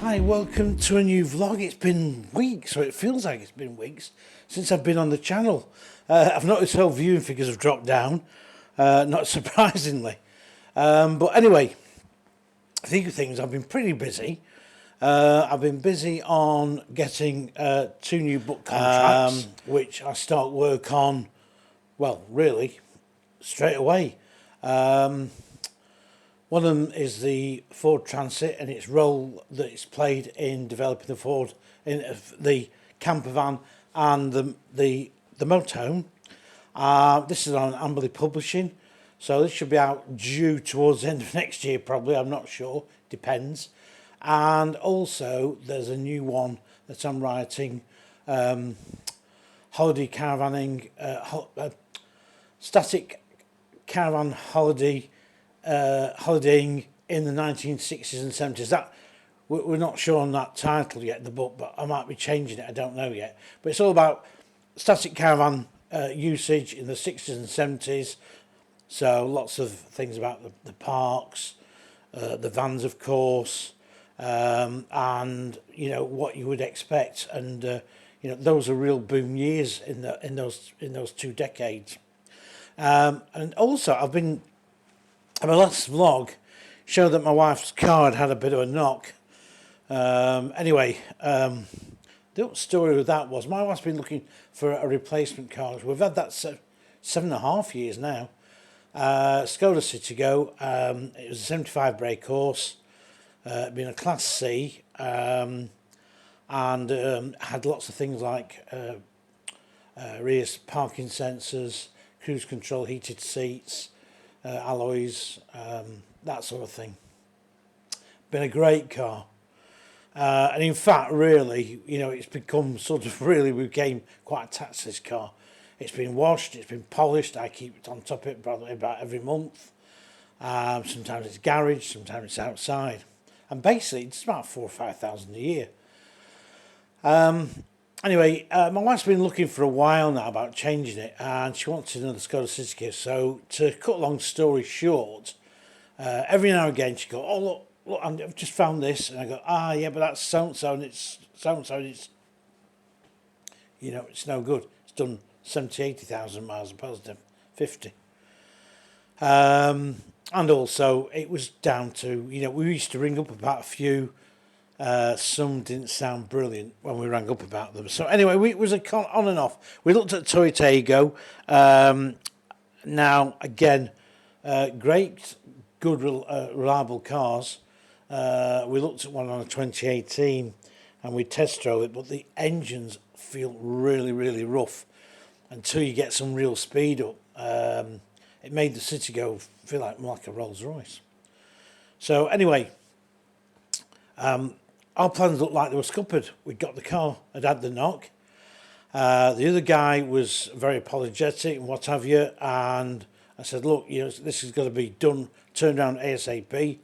Hi, welcome to a new vlog. It's been weeks, or it feels like it's been weeks, since I've been on the channel. I've noticed how viewing figures have dropped down, not surprisingly. But anyway, a few things. I've been pretty busy. I've been busy on getting 2 new book contracts, which I start work on, well, really, straight away. One of them is the Ford Transit and its role that it's played in developing the Ford, in the camper van and the motorhome. This is on Amberley Publishing, so this should be out due towards the end of next year probably, I'm not sure, depends. And also there's a new one that I'm writing, holiday caravanning, static caravan holidaying in the 1960s and 70s. That we're not sure on that title yet, the book, but I might be changing it, I don't know yet. But it's all about static caravan usage in the 60s and 70s. So lots of things about the parks, the vans, of course, and you know what you would expect. And you know, those are real boom years in those 2 decades. And also my last vlog showed that my wife's car had a bit of a knock. Anyway, the story with that was my wife's been looking for a replacement car. We've had that 7.5 years now. Skoda Citigo. It was a 75 brake horse, been a Class C, and had lots of things like rear parking sensors, cruise control, heated seats, alloys, that sort of thing. Been a great car, and in fact, really, you know, it's become sort of really, we became quite attached to this car. It's been washed, it's been polished. I keep it on top of it probably about every month. Sometimes it's garage, sometimes it's outside, and basically it's about 4,000 or 5,000 a year. Anyway, my wife's been looking for a while now about changing it, and she wanted another Skoda Citigo. So to cut a long story short, every now and again she go, "Oh look, I've just found this," and I go, "Ah, yeah, but that's so and so, and it's so and so, and it's, you know, it's no good. It's done 70,000-80,000 miles opposed to 50." And also it was down to, you know, we used to ring up about a few. Some didn't sound brilliant when we rang up about them. So anyway, it was on and off. We looked at Toyota Aygo. Now again, great, good, reliable cars. We looked at one on a 2018, and we test drove it, but the engines feel really, really rough until you get some real speed up. It made the Citigo feel more like a Rolls Royce. So anyway. Our plans looked like they were scuppered. We'd got the car, had the knock. The other guy was very apologetic and what have you, and I said, look, you know, this is going to be done, turned around ASAP.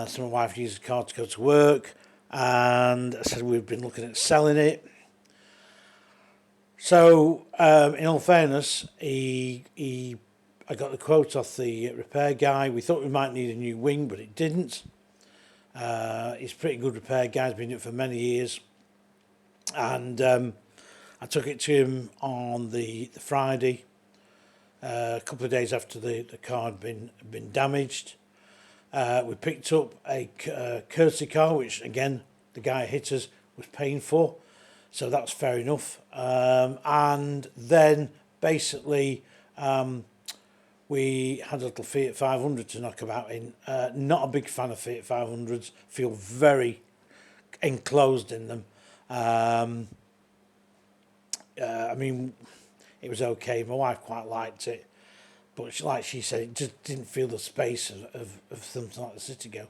So my wife used the car to go to work, and I said we've been looking at selling it. So in all fairness, I got the quote off the repair guy. We thought we might need a new wing, but it didn't. He's a pretty good repair guy, he's been doing it for many years, and I took it to him on the Friday, a couple of days after the car had been damaged. We picked up a courtesy car, which again the guy hit us was paying for, so that's fair enough. And then basically we had a little Fiat 500 to knock about in. Not a big fan of Fiat 500s. Feel very enclosed in them. I mean, it was okay. My wife quite liked it, but like she said, it just didn't feel the space of something like the Citigo.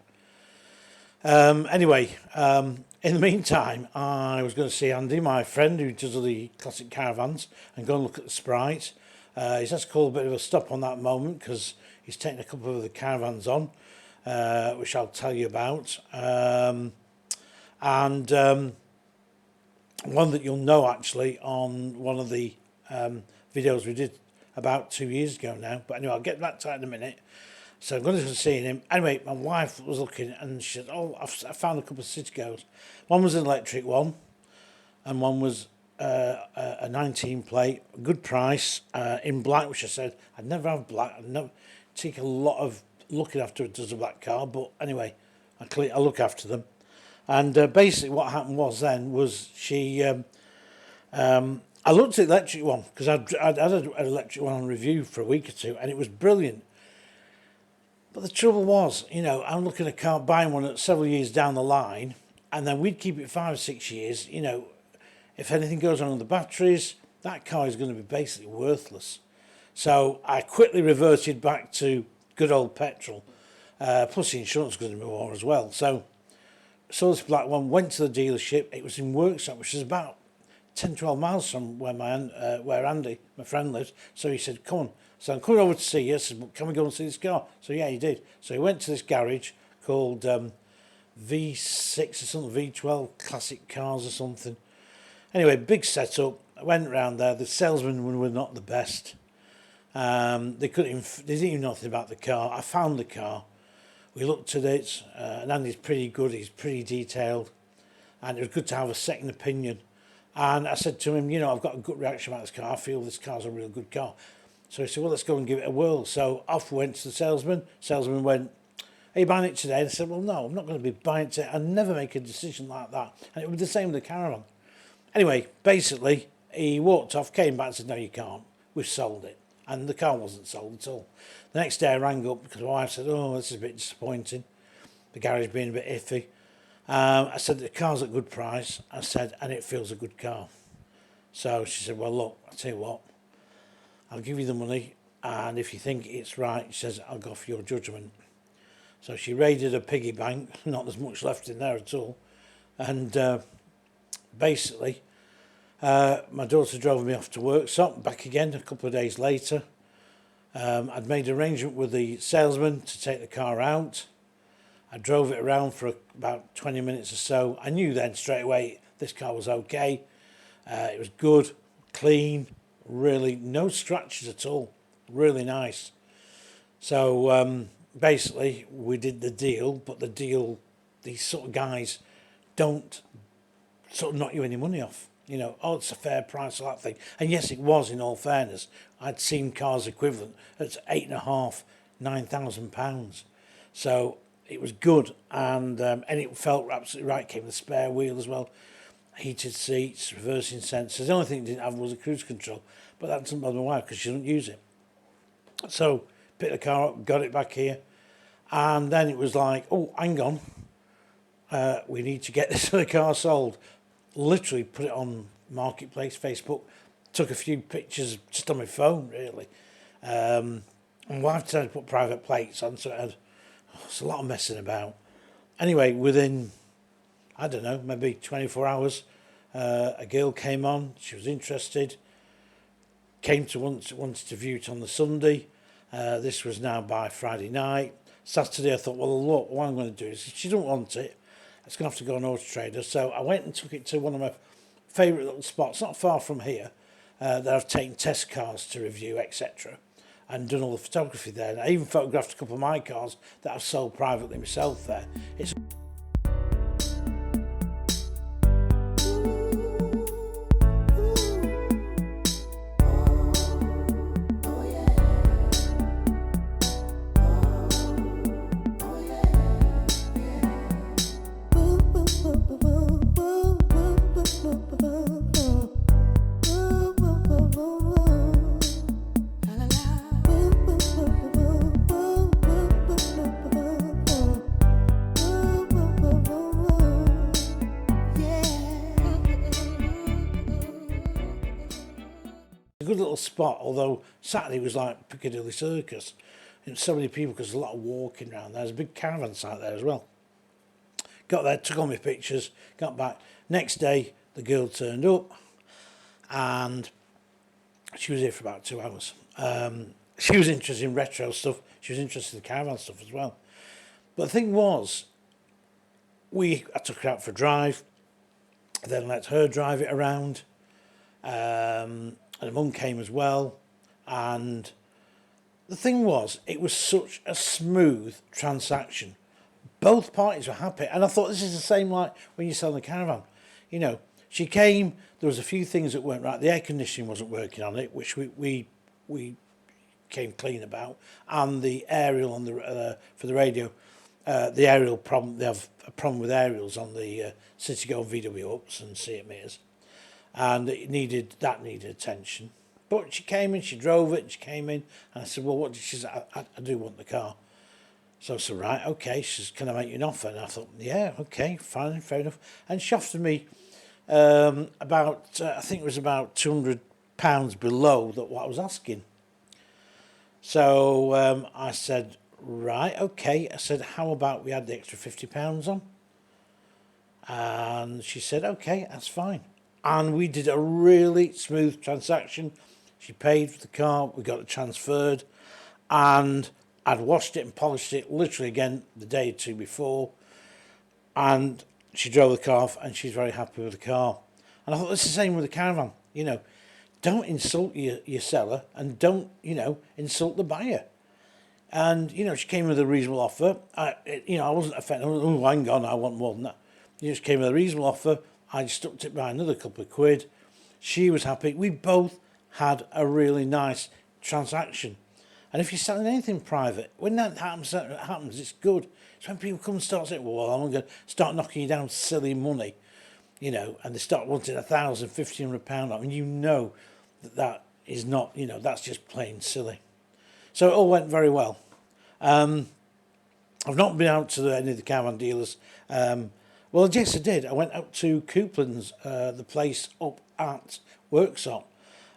Anyway, in the meantime, I was going to see Andy, my friend who does all the classic caravans, and go and look at the Sprite. He's had to call a bit of a stop on that moment because he's taken a couple of the caravans on, which I'll tell you about. And one that you'll know actually on one of the videos we did about 2 years ago now. But anyway, I'll get back to that in a minute. So I'm going to see him. Anyway, my wife was looking and she said, oh, I found a couple of Citygos. One was an electric one and one was a 19 plate, good price, in black, which I said, I'd never have black. I'd never take a lot of looking after it as a black car, but anyway, I look after them. And basically what happened was then was I looked at the electric one because I'd had an electric one on review for a week or two and it was brilliant. But the trouble was, you know, I'm looking at a car, buying one at several years down the line, and then we'd keep it 5 or 6 years. You know, if anything goes on with the batteries, that car is going to be basically worthless. So I quickly reverted back to good old petrol. Plus the insurance is going to be more as well. So saw this black one, went to the dealership. It was in Worksop, which is about 10, 12 miles from where Andy, my friend, lives. So he said, come on. So I'm coming over to see you. I said, well, can we go and see this car? So yeah, he did. So he went to this garage called V6 or something, V12 Classic Cars or something. Anyway, big setup. I went around there. The salesmen were not the best. They didn't even know nothing about the car. I found the car. We looked at it, and Andy's pretty good. He's pretty detailed, and it was good to have a second opinion. And I said to him, you know, I've got a good reaction about this car. I feel this car's a real good car. So he said, well, let's go and give it a whirl. So off we went to the salesman. Salesman went, are you buying it today? And I said, well, no, I'm not going to be buying it today. I never make a decision like that. And it was the same with the Caravan. Anyway, basically, he walked off, came back and said, no, you can't. We've sold it. And the car wasn't sold at all. The next day I rang up because my wife said, oh, this is a bit disappointing. The garage being a bit iffy. I said, the car's at a good price. I said, and it feels a good car. So she said, well, look, I'll tell you what. I'll give you the money, and if you think it's right, she says, I'll go for your judgment. So she raided a piggy bank, not as much left in there at all. And basically, my daughter drove me off to work, so back again a couple of days later. I'd made an arrangement with the salesman to take the car out. I drove it around for about 20 minutes or so. I knew then straight away this car was okay. It was good, clean, really no scratches at all, really nice. So basically we did the deal, but the deal, these sort of guys don't sort of knock you any money off. You know, oh, it's a fair price, or that thing. And yes, it was, in all fairness. I'd seen cars equivalent at £8,500, £9,000. So it was good, and it felt absolutely right. Came with a spare wheel as well, heated seats, reversing sensors. The only thing it didn't have was a cruise control, but that doesn't bother my wife because she doesn't use it. So picked the car up, got it back here, and then it was like, oh, hang on, we need to get this other car sold. Literally put it on Marketplace, Facebook, took a few pictures just on my phone, really. And my wife decided to put private plates on, so it's a lot of messing about. Anyway, within, I don't know, maybe 24 hours, a girl came on. She was interested, wanted to view it on the Sunday. This was now by Friday night. Saturday, I thought, well, look, what I'm going to do is, if she doesn't want it, it's going to have to go on Auto Trader. So I went and took it to one of my favourite little spots, not far from here, that I've taken test cars to review, etc., and done all the photography there. And I even photographed a couple of my cars that I've sold privately myself there. It's a good little spot, although Saturday was like Piccadilly Circus. And so many people because there's a lot of walking around there. There's a big caravan site there as well. Got there, took all my pictures, got back. Next day, the girl turned up and she was here for about 2 hours. She was interested in retro stuff. She was interested in the caravan stuff as well. But the thing was, I took her out for a drive, then let her drive it around. And her mum came as well, and the thing was, it was such a smooth transaction. Both parties were happy, and I thought this is the same like when you sell the caravan. You know, she came. There was a few things that weren't right. The air conditioning wasn't working on it, which we came clean about, and the aerial on the for the radio, the aerial problem. They have a problem with aerials on the Citigo VW ups and Seat meters, and it needed attention. But she came in, she drove it, and she came in, and I said, "Well, what did she say? I do want the car." So I said, right, okay. She says, can I make you an offer? And I thought, yeah, okay, fine, fair enough. And she offered me about, I think it was about £200 below that what I was asking. So I said, right, okay. I said, how about we add the extra £50 on? And she said, okay, that's fine. And we did a really smooth transaction. She paid for the car, we got it transferred, and I'd washed it and polished it literally again the day or two before, and she drove the car off, and she's very happy with the car. And I thought it's the same with the caravan. You know, don't insult your seller, and don't, you know, insult the buyer. And you know, she came with a reasonable offer. I wasn't offended. Oh, hang on, I want more than that. She just came with a reasonable offer. I stuck it by another couple of quid. She was happy. We both had a really nice transaction. And if you're selling anything private, when that happens, it's good. It's when people come and start saying, well, I'm going to start knocking you down silly money, you know, and they start wanting £1,000, £1,500 off, and you know that is not, you know, that's just plain silly. So it all went very well. I've not been out to any of the caravan dealers. Well, yes, I did. I went up to Coupland's, the place up at Worksop,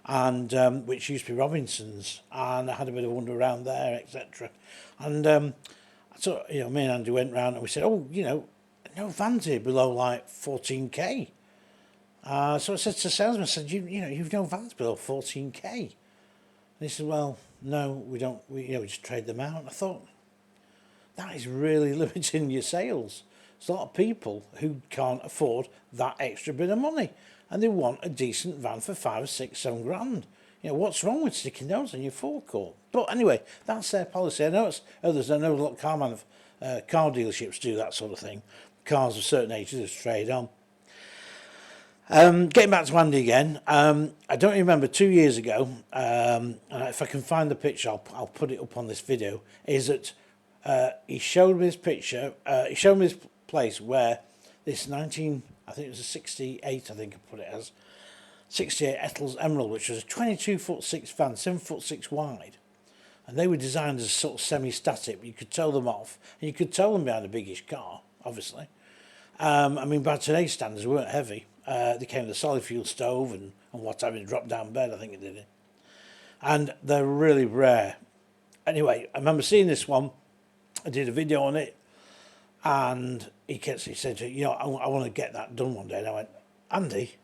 and which used to be Robinson's, and I had a bit of a wander around there, etc. And so, you know, me and Andy went round and we said, oh, you know, no vans here below like 14k. So I said to the salesman, I said, you know, you've no vans below 14k. And he said, well, no, we don't. We just trade them out. And I thought, that is really limiting your sales. There's a lot of people who can't afford that extra bit of money, and they want a decent van for 5 or 6, 7 grand. You know, what's wrong with sticking those on your forecourt? But anyway, that's their policy. I know it's others. I know a lot of car dealerships do that sort of thing. Cars of certain ages just trade on. Getting back to Andy again, I don't remember 2 years ago, and if I can find the picture, I'll put it up on this video, is that he showed me this picture, he showed me this place where this I think it was a 68, I think I put it as, 68 Eccles Emerald, which was a 22'6" van, 7'6" wide. And they were designed as sort of semi-static, but you could tow them off, and you could tow them behind a biggish car, obviously. I mean, by today's standards, they weren't heavy. They came with a solid fuel stove and what have you, drop down bed, I think it did it. And they're really rare. Anyway, I remember seeing this one. I did a video on it, and he said, you know, I want to get that done one day. And I went, Andy,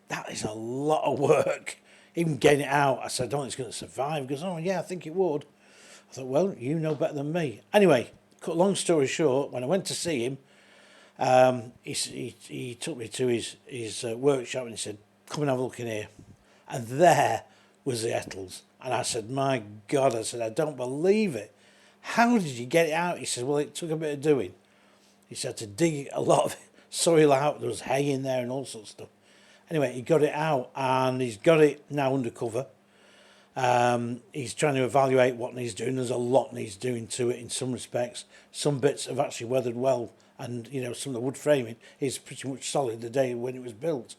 that is a lot of work. Even getting it out, I said, I don't think it's going to survive. He goes, oh, yeah, I think it would. I thought, well, you know better than me. Anyway, cut long story short, when I went to see him, he took me to his workshop and he said, come and have a look in here. And there was the Eccles. And I said, my God, I said, I don't believe it. How did you get it out? He said, well, it took a bit of doing. He said to dig a lot of soil out. There was hay in there and all sorts of stuff. Anyway, he got it out and he's got it now under cover. He's trying to evaluate what needs doing. There's a lot needs doing to it in some respects. Some bits have actually weathered well, and you know, some of the wood framing is pretty much solid the day when it was built.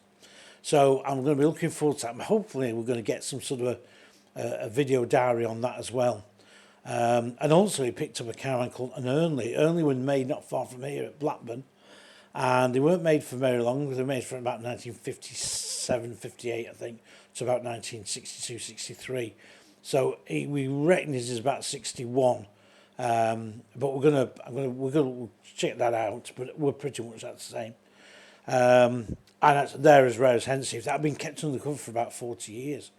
So I'm going to be looking forward to that. Hopefully we're going to get some sort of a video diary on that as well. And also he picked up a caravan called an Ernley. Ernley were made not far from here at Blackburn, and they weren't made for very long. They were made from about 1957, 58, I think, to about 1962, 63. So we reckon this is about 61. But we'll check that out. But we're pretty much the same. And that's there as rare as Hensief. That had been kept under cover for about 40 years,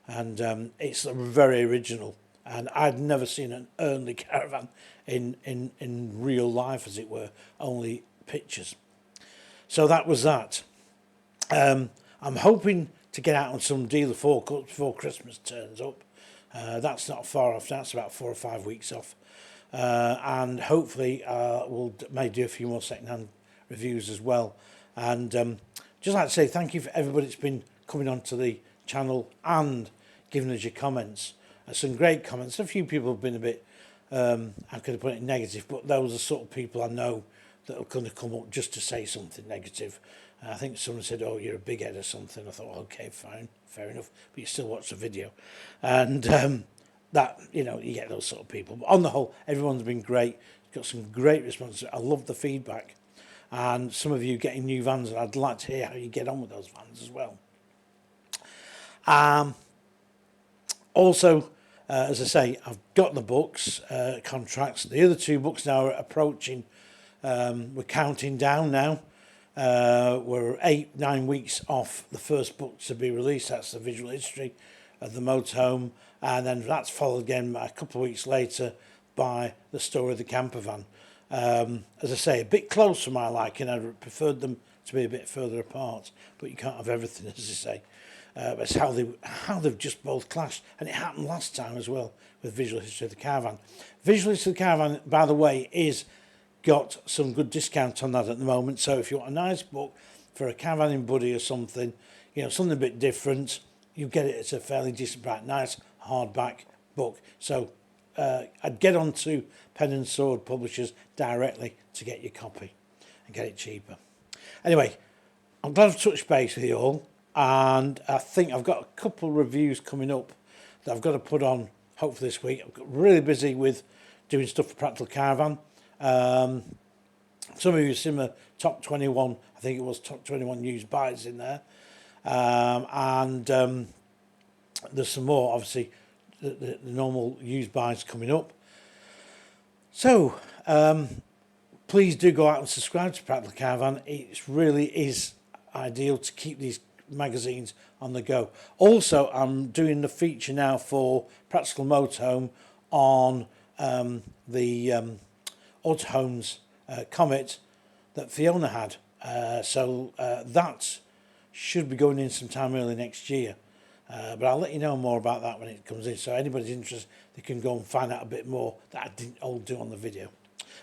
and it's very original. And I'd never seen an Ernley caravan in real life, as it were, only pictures. So that was that. I'm hoping to get out on some dealer forecourts before Christmas turns up. That's not far off. That's about 4 or 5 weeks off. And hopefully may do a few more second-hand reviews as well. And just like to say thank you for everybody that's been coming onto the channel and giving us your comments. Some great comments. A few people have been a bit, I could have put it negative, but those are the sort of people I know that are going to come up just to say something negative. I think someone said, "Oh, you're a big head" or something. I thought, well, okay, fine, fair enough. But you still watch the video, and that, you know, you get those sort of people. But on the whole, everyone's been great. Got some great responses. I love the feedback, and some of you getting new vans, and I'd like to hear how you get on with those vans as well. Also, as I say, I've got the books, contracts. The other 2 books now are approaching. We're counting down now. We're 8-9 weeks off the first book to be released. That's the visual history of the motorhome, and then that's followed again a couple of weeks later by the story of the camper van. As I say, a bit close for my liking. I'd preferred them to be a bit further apart, but you can't have everything, as I say. But it's how they've just both clashed, and it happened last time as well with visual history of the caravan. Visual history of the caravan, by the way, is got some good discount on that at the moment. So if you want a nice book for a caravanning buddy or something, you know, something a bit different, you get it at a fairly decent price. Nice hardback book. So I'd get on to Pen and Sword Publishers directly to get your copy and get it cheaper. Anyway, I'm glad I've touched base with you all, and I think I've got a couple of reviews coming up that I've got to put on hopefully this week. I've got really busy with doing stuff for Practical Caravan. Some of you have seen the top 21, I think it was top 21 used buys in there, and there's some more, obviously, the normal used buys coming up. So please do go out and subscribe to Practical Caravan. It really is ideal to keep these magazines on the go. Also, I'm doing the feature now for Practical Motorhome on the Motorhomes Comet that Fiona had. So that should be going in sometime early next year. But I'll let you know more about that when it comes in. So anybody's interested, they can go and find out a bit more that I didn't all do on the video.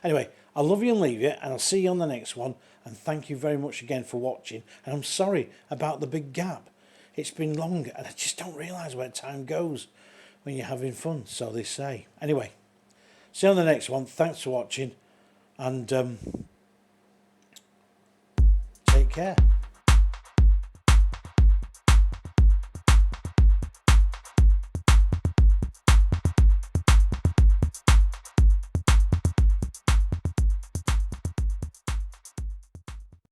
Anyway, I'll love you and leave you, and I'll see you on the next one. And thank you very much again for watching. And I'm sorry about the big gap. It's been long, and I just don't realise where time goes when you're having fun, so they say. Anyway, see you on the next one. Thanks for watching, and take care.